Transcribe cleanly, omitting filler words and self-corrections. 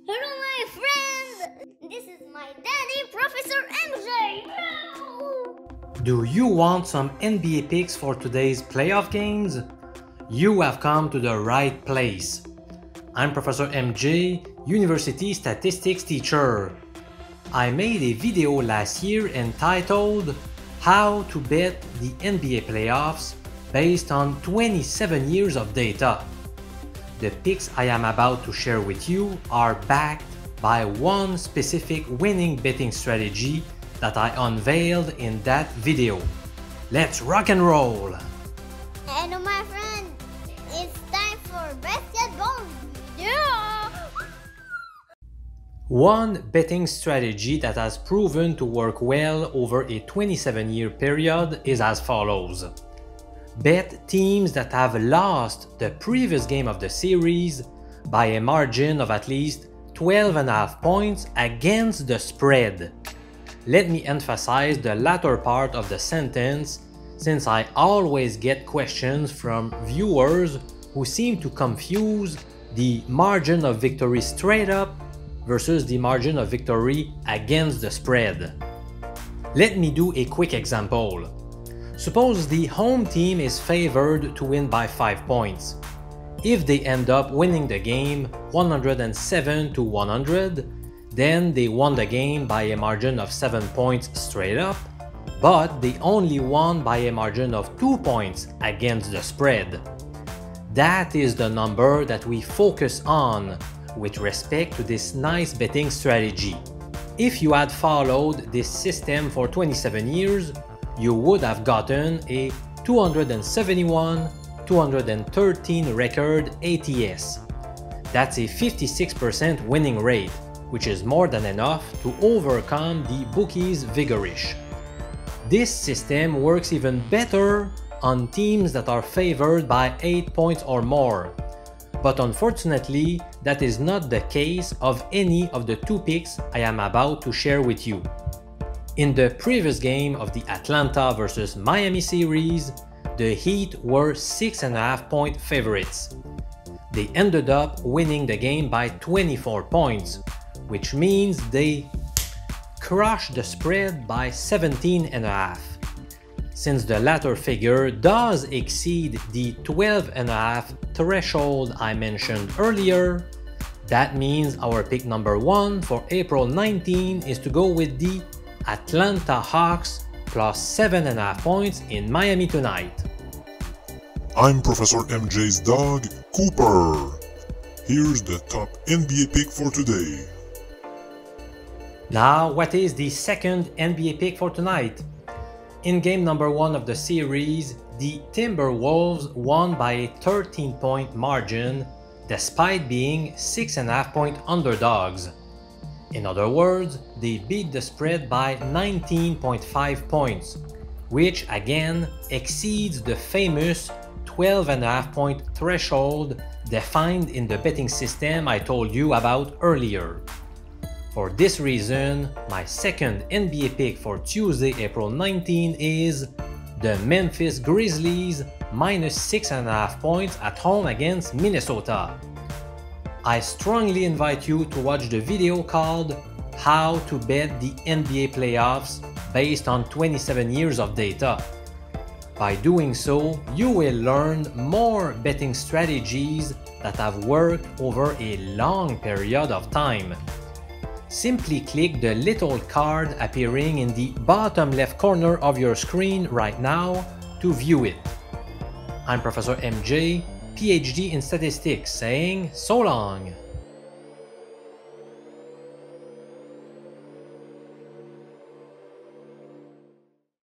Hello, my friend! This is my daddy, Professor MJ! Do you want some NBA picks for today's playoff games? You have come to the right place. I'm Professor MJ, University Statistics teacher. I made a video last year entitled How to Bet the NBA Playoffs based on 27 years of data. The picks I am about to share with you are backed by one specific winning betting strategy that I unveiled in that video. Let's rock and roll! Hello, my friend! It's time for basketball! Yeah! One betting strategy that has proven to work well over a 27-year period is as follows. Bet teams that have lost the previous game of the series by a margin of at least 12.5 points against the spread. Let me emphasize the latter part of the sentence since I always get questions from viewers who seem to confuse the margin of victory straight up versus the margin of victory against the spread. Let me do a quick example. Suppose the home team is favored to win by 5 points. If they end up winning the game 107-100, then they won the game by a margin of 7 points straight up, but they only won by a margin of 2 points against the spread. That is the number that we focus on with respect to this nice betting strategy. If you had followed this system for 27 years, you would have gotten a 271-213 record ATS. That's a 56% winning rate, which is more than enough to overcome the bookies' vigorish. This system works even better on teams that are favored by 8 points or more. But unfortunately, that is not the case of any of the two picks I am about to share with you. In the previous game of the Atlanta versus Miami series, the Heat were 6.5 point favorites. They ended up winning the game by 24 points, which means they crushed the spread by 17.5. Since the latter figure does exceed the 12.5 threshold I mentioned earlier, that means our pick number 1 for April 19 is to go with the Atlanta Hawks plus 7.5 points in Miami tonight. I'm Professor MJ's dog, Cooper. Here's the top NBA pick for today. Now, what is the second NBA pick for tonight? In game number 1 of the series, the Timberwolves won by a 13-point margin despite being 6.5 point underdogs. In other words, they beat the spread by 19.5 points, which again exceeds the famous 12.5 point threshold defined in the betting system I told you about earlier. For this reason, my second NBA pick for Tuesday, April 19 is the Memphis Grizzlies minus 6.5 points at home against Minnesota. I strongly invite you to watch the video called How to Bet the NBA Playoffs based on 27 years of data. By doing so, you will learn more betting strategies that have worked over a long period of time. Simply click the little card appearing in the bottom left corner of your screen right now to view it. I'm Professor MJ, PhD in statistics, saying so long.